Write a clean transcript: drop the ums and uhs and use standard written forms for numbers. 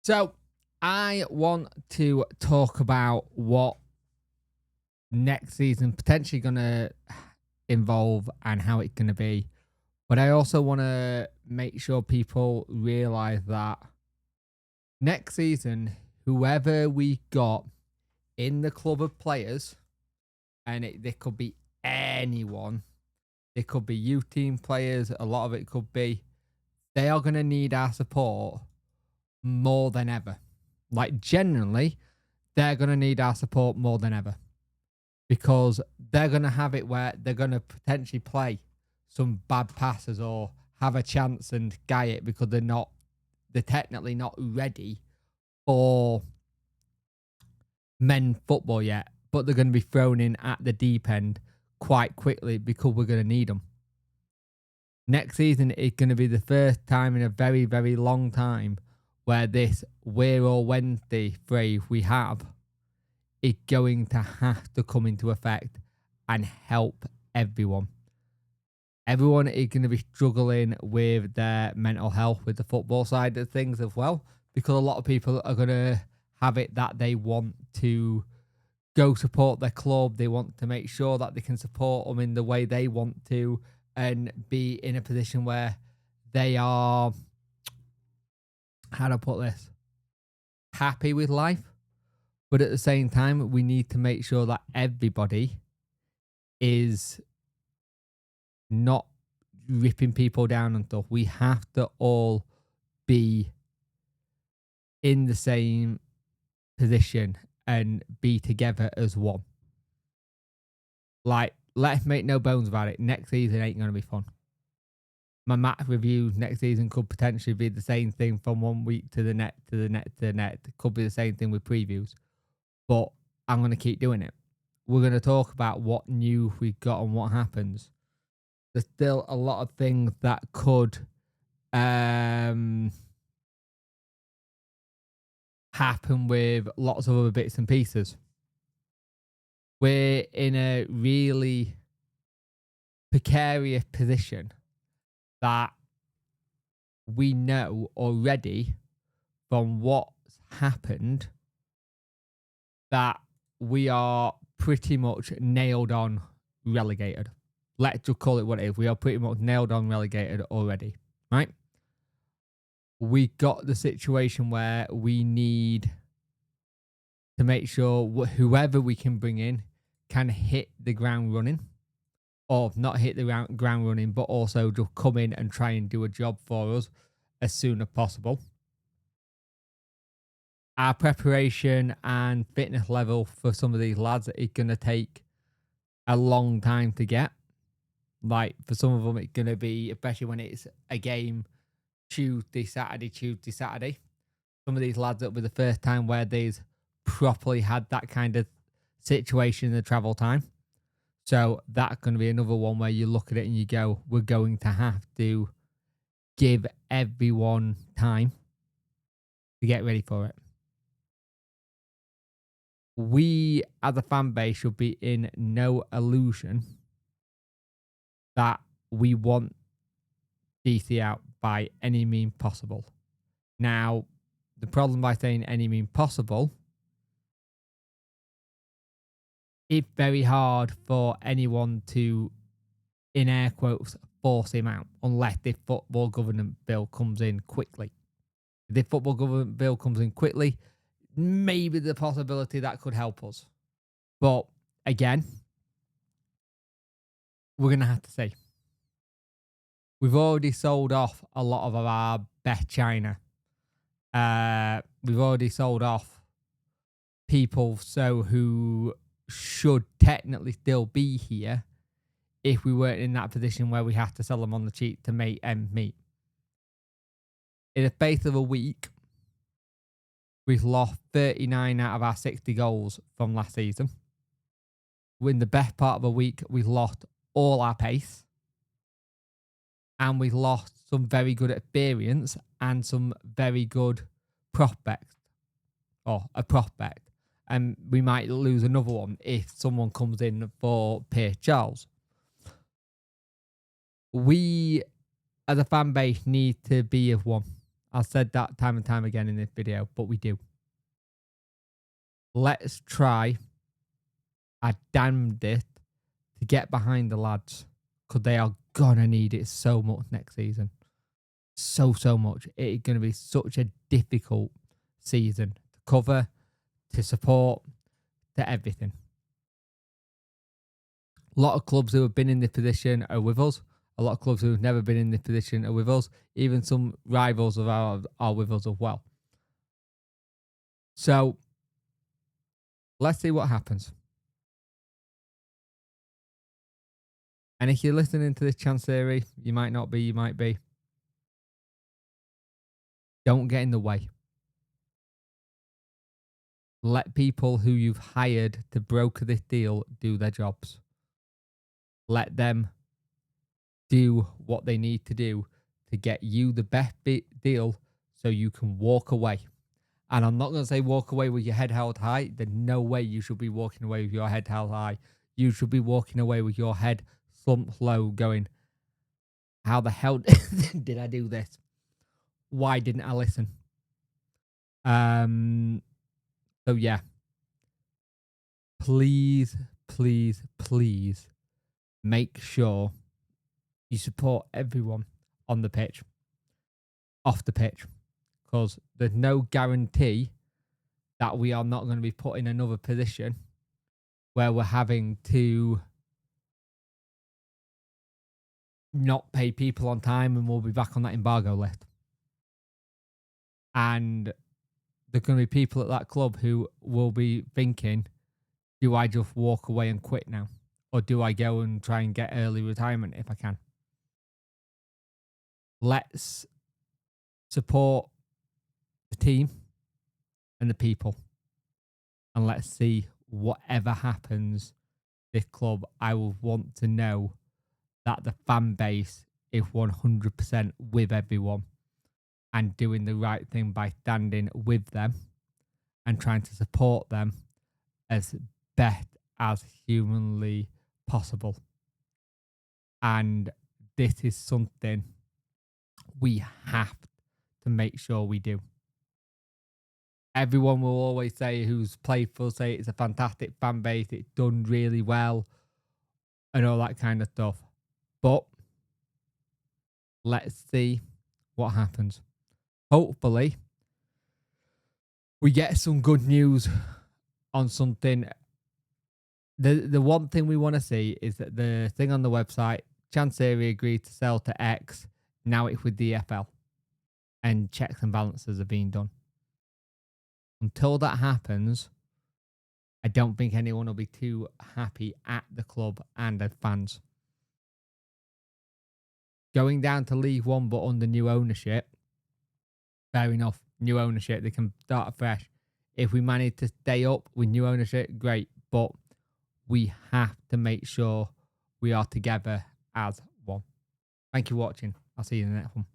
So I want to talk about what next season potentially going to involve and how it's going to be. But I also want to make sure people realize that next season, whoever we got in the club of players, and they could be anyone, it could be youth team players, a lot of it could be, they are going to need our support more than ever. Like, generally, they're going to need our support more than ever because they're going to have it where they're going to potentially play some bad passes or have a chance and guy it because they're technically not ready for men football yet, but they're going to be thrown in at the deep end quite quickly because we're going to need them. Next season is going to be the first time in a very, very long time where this We're All Wednesday phrase we have is going to have to come into effect and help everyone. Everyone is going to be struggling with their mental health with the football side of things as well, because a lot of people are going to have it that they want to go support their club. They want to make sure that they can support them in the way they want to and be in a position where they are, how do I put this, happy with life. But at the same time, we need to make sure that everybody is not ripping people down and stuff. We have to all be in the same position and be together as one. Like, let's make no bones about it. Next season ain't going to be fun. My match review next season could potentially be the same thing from 1 week to the next, to the next, to the next. It could be the same thing with previews. But I'm going to keep doing it. We're going to talk about what new we got and what happens. There's still a lot of things that could happen with lots of other bits and pieces. We're in a really precarious position that we know already from what's happened that we are pretty much nailed on relegated. Let's just call it what it is. We are pretty much nailed on relegated already, right? We got the situation where we need to make sure whoever we can bring in can hit the ground running, or not hit the ground running, but also just come in and try and do a job for us as soon as possible. Our preparation and fitness level for some of these lads is going to take a long time to get. Like, for some of them, it's going to be, especially when it's a game Tuesday, Saturday. Some of these lads, it'll be the first time where they've properly had that kind of situation in the travel time. So that's going to be another one where you look at it and you go, we're going to have to give everyone time to get ready for it. We, as a fan base, should be in no illusion that we want DC out by any means possible. Now, the problem by saying any means possible, it's very hard for anyone to, in air quotes, force him out unless the football government bill comes in quickly. If the football government bill comes in quickly, maybe the possibility that could help us. But again, we're going to have to see. We've already sold off a lot of our Bakc China. We've already sold off people who should technically still be here if we weren't in that position where we have to sell them on the cheap to make ends meet. In the space of a week, we've lost 39 out of our 60 goals from last season. In the best part of a week, we've lost all our pace. And we've lost some very good experience and some very good prospects. Or a prospect. And we might lose another one if someone comes in for Pierce Charles. We, as a fan base, need to be of one. I've said that time and time again in this video, but we do. Let's try our damnedest to get behind the lads, because they are going to need it so much next season. So much. It's going to be such a difficult season to cover, to support, to everything. A lot of clubs who have been in this position are with us. A lot of clubs who have never been in this position are with us. Even some rivals of ours are with us as well. So, let's see what happens. And if you're listening to this chance theory, you might not be, you might be. Don't get in the way. Let people who you've hired to broker this deal do their jobs. Let them do what they need to do to get you the best deal so you can walk away. And I'm not going to say walk away with your head held high. There's no way you should be walking away with your head held high. You should be walking away with your head slumped low going, how the hell did I do this? Why didn't I listen? So yeah. Please make sure you support everyone on the pitch, off the pitch, because there's no guarantee that we are not going to be put in another position where we're having to not pay people on time and we'll be back on that embargo list. And there's going to be people at that club who will be thinking, do I just walk away and quit now? Or do I go and try and get early retirement if I can? Let's support the team and the people. And let's see whatever happens this club. I will want to know that the fan base is 100% with everyone and doing the right thing by standing with them and trying to support them as best as humanly possible. And this is something we have to make sure we do. Everyone will always say, who's played for us, say it's a fantastic fan base, it's done really well, and all that kind of stuff. But let's see what happens. Hopefully, we get some good news on something. The one thing we want to see is that the thing on the website, Chancery agreed to sell to X. Now it's with DFL. And checks and balances are being done. Until that happens, I don't think anyone will be too happy at the club and as fans. Going down to League One but under new ownership, fair enough. New ownership, they can start afresh. If we manage to stay up with new ownership, great. But we have to make sure we are together as one. Thank you for watching. I'll see you in the next one.